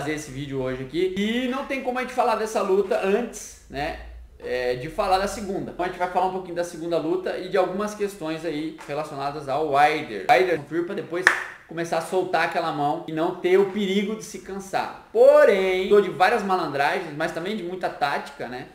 fazer esse vídeo hoje aqui. E não tem como a gente falar dessa luta antes, né, de falar da segunda. Então a gente vai falar um pouquinho da segunda luta e de algumas questões aí relacionadas ao Wilder. Para depois começar a soltar aquela mão e não ter o perigo de se cansar. Porém, de várias malandragens, mas também de muita tática, né?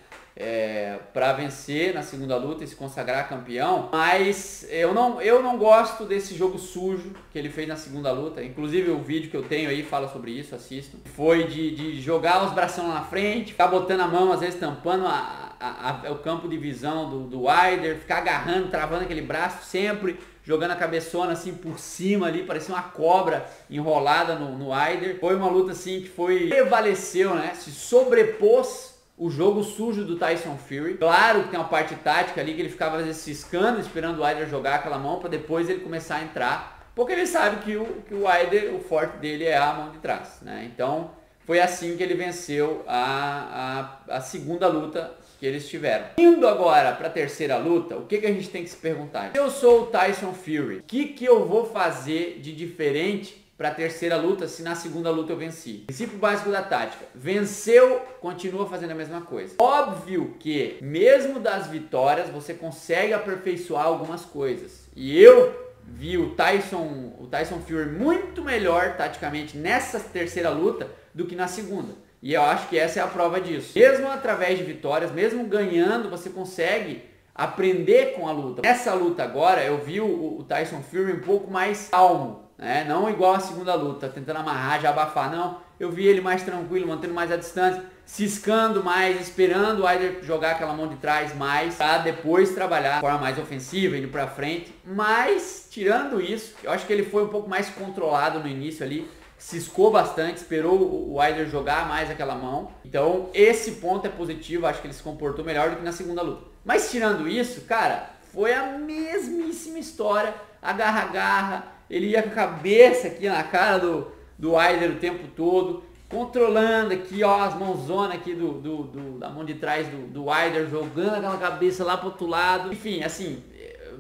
Para vencer na segunda luta e se consagrar campeão. Mas eu não gosto desse jogo sujo que ele fez na segunda luta. Inclusive o vídeo que eu tenho aí fala sobre isso, assistam. Foi de jogar os bração lá na frente, ficar botando a mão, às vezes tampando o campo de visão do Wilder, ficar agarrando, travando aquele braço sempre, jogando a cabeçona assim por cima ali, parecia uma cobra enrolada no Wilder. Foi uma luta assim que prevaleceu, né? Se sobrepôs o jogo sujo do Tyson Fury. Claro que tem uma parte tática ali que ele ficava às vezes ciscando, esperando o Wilder jogar aquela mão para depois ele começar a entrar, porque ele sabe que o Wilder, o forte dele é a mão de trás, né? Então foi assim que ele venceu a segunda luta que eles tiveram. Indo agora para a terceira luta, o que a gente tem que se perguntar? Se eu sou o Tyson Fury, o que eu vou fazer de diferente para a terceira luta se na segunda luta eu venci? Princípio básico da tática: venceu, continua fazendo a mesma coisa. Óbvio que mesmo das vitórias você consegue aperfeiçoar algumas coisas. E eu vi o Tyson Fury muito melhor taticamente nessa terceira luta do que na segunda. E eu acho que essa é a prova disso. Mesmo através de vitórias, mesmo ganhando, você consegue aprender com a luta. Nessa luta agora, eu vi o Tyson Fury um pouco mais calmo, né? Não igual a segunda luta, tentando amarrar, já abafar, não. Eu vi ele mais tranquilo, mantendo mais a distância, ciscando mais, esperando o Wilder jogar aquela mão de trás mais, para depois trabalhar de forma mais ofensiva, indo pra frente. Mas, tirando isso, eu acho que ele foi um pouco mais controlado no início ali, ciscou bastante, esperou o Wilder jogar mais aquela mão. Então esse ponto é positivo, acho que ele se comportou melhor do que na segunda luta. Mas tirando isso, cara, foi a mesmíssima história, agarra-agarra, ele ia com a cabeça aqui na cara do Wilder o tempo todo, controlando aqui, ó, as mãozonas aqui da mão de trás do Wilder, jogando aquela cabeça lá pro outro lado. Enfim, assim,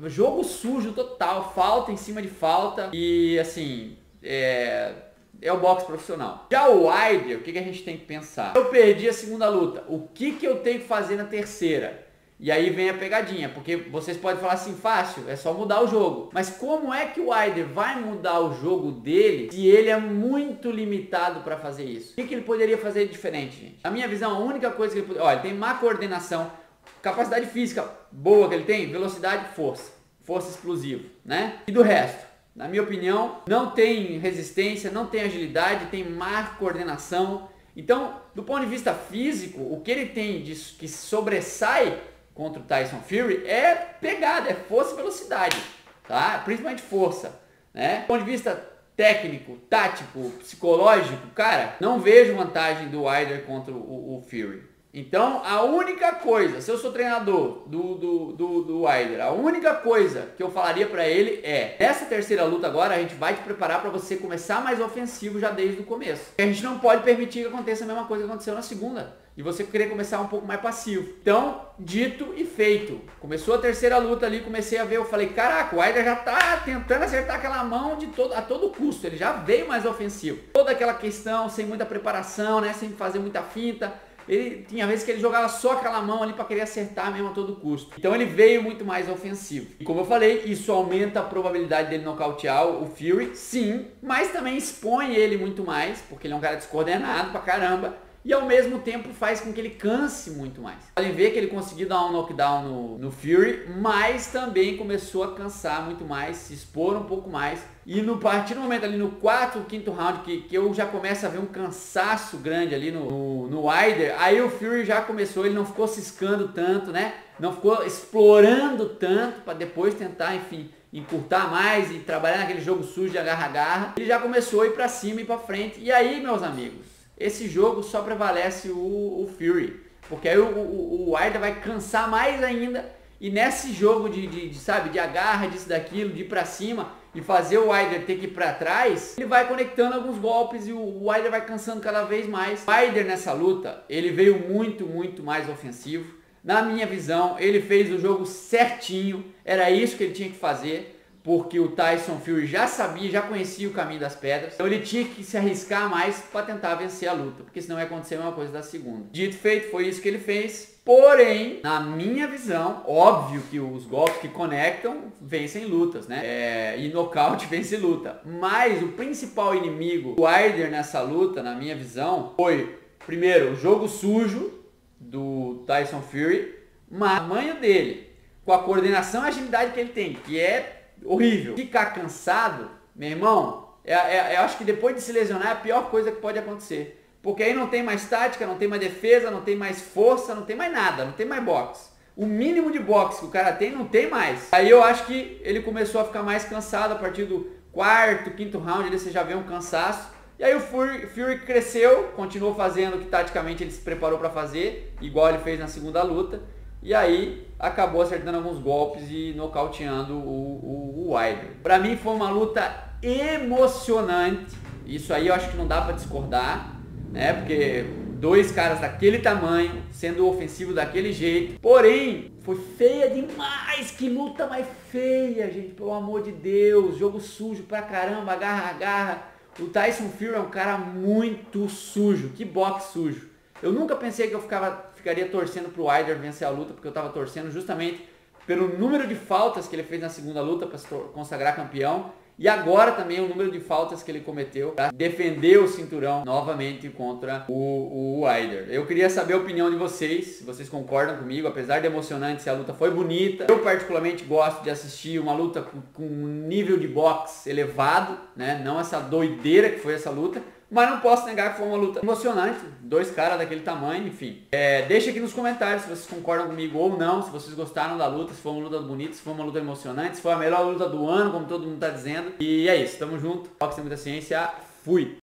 jogo sujo total, falta em cima de falta e assim, é o boxe profissional. Já o Wilder, o que a gente tem que pensar? Eu perdi a segunda luta, o que eu tenho que fazer na terceira? E aí vem a pegadinha, porque vocês podem falar assim, fácil, é só mudar o jogo. Mas como é que o Wilder vai mudar o jogo dele se ele é muito limitado para fazer isso? O que ele poderia fazer diferente, gente? Na minha visão, a única coisa que ele poderia... Olha, ele tem má coordenação, capacidade física boa que ele tem, velocidade, força explosiva, né? E do resto? Na minha opinião, não tem resistência, não tem agilidade, tem má coordenação. Então, do ponto de vista físico, o que ele tem que sobressai contra o Tyson Fury é pegada, é força e velocidade, tá? Principalmente força, né? Do ponto de vista técnico, tático, psicológico, cara, não vejo vantagem do Wilder contra o Fury. Então, a única coisa, se eu sou treinador do Wilder, a única coisa que eu falaria pra ele é: nessa terceira luta agora, a gente vai te preparar pra você começar mais ofensivo já desde o começo. A gente não pode permitir que aconteça a mesma coisa que aconteceu na segunda, e você querer começar um pouco mais passivo. Então, dito e feito. Começou a terceira luta ali, comecei a ver, eu falei, caraca, o Wilder já tá tentando acertar aquela mão a todo custo, ele já veio mais ofensivo. Toda aquela questão, sem muita preparação, né, sem fazer muita finta. Ele tinha vezes que ele jogava só aquela mão ali para querer acertar mesmo a todo custo. Então ele veio muito mais ofensivo. E como eu falei, isso aumenta a probabilidade dele nocautear o Fury, sim, mas também expõe ele muito mais, porque ele é um cara descoordenado pra caramba. E ao mesmo tempo faz com que ele canse muito mais. Podem ver que ele conseguiu dar um knockdown no Fury, mas também começou a cansar muito mais, se expor um pouco mais. E a partir do momento ali no quarto, quinto round, que eu já começo a ver um cansaço grande ali no Wilder, aí o Fury já começou, ele não ficou ciscando tanto, né? Não ficou explorando tanto para depois tentar, enfim, encurtar mais e trabalhar naquele jogo sujo de agarra-agarra. Ele já começou a ir para cima e para frente. E aí, meus amigos, esse jogo só prevalece o Fury, porque aí o Wilder vai cansar mais ainda, e nesse jogo de agarra, disso, daquilo, de ir pra cima e fazer o Wilder ter que ir pra trás, ele vai conectando alguns golpes e o Wilder vai cansando cada vez mais. O Wilder nessa luta, ele veio muito mais ofensivo. Na minha visão, ele fez o jogo certinho, era isso que ele tinha que fazer. porque o Tyson Fury já sabia, já conhecia o caminho das pedras. Então ele tinha que se arriscar mais para tentar vencer a luta, porque senão ia acontecer a mesma coisa da segunda. Dito e feito, foi isso que ele fez. Porém, na minha visão, óbvio que os golpes que conectam vencem lutas, né? E nocaute vence luta. Mas o principal inimigo do Wilder nessa luta, na minha visão, foi, primeiro, o jogo sujo do Tyson Fury, o tamanho dele, com a coordenação e agilidade que ele tem, que é horrível. Ficar cansado, meu irmão, eu acho que depois de se lesionar é a pior coisa que pode acontecer. Porque aí não tem mais tática, não tem mais defesa, não tem mais força, não tem mais nada, não tem mais boxe. O mínimo de boxe que o cara tem, não tem mais. Aí eu acho que ele começou a ficar mais cansado a partir do quarto, quinto round, ali você já vê um cansaço. E aí o Fury cresceu, continuou fazendo o que taticamente ele se preparou para fazer, igual ele fez na segunda luta. E aí acabou acertando alguns golpes e nocauteando o Wilder. Para mim foi uma luta emocionante. Isso aí eu acho que não dá para discordar, né? Porque dois caras daquele tamanho, sendo ofensivo daquele jeito. Porém, foi feia demais. Que luta mais feia, gente. Pelo amor de Deus. Jogo sujo pra caramba, agarra. O Tyson Fury é um cara muito sujo. Que boxe sujo. Eu nunca pensei que eu ficaria torcendo pro Wilder vencer a luta, porque eu tava torcendo justamente pelo número de faltas que ele fez na segunda luta para se consagrar campeão. E agora também o número de faltas que ele cometeu para defender o cinturão novamente contra o Wilder. Eu queria saber a opinião de vocês, se vocês concordam comigo, apesar de emocionante, se a luta foi bonita. Eu particularmente gosto de assistir uma luta com um nível de boxe elevado, né? Não essa doideira que foi essa luta. Mas não posso negar que foi uma luta emocionante, dois caras daquele tamanho, enfim. Deixa aqui nos comentários se vocês concordam comigo ou não, se vocês gostaram da luta, se foi uma luta bonita, se foi uma luta emocionante, se foi a melhor luta do ano, como todo mundo tá dizendo. E é isso, tamo junto, boxe tem muita ciência, fui!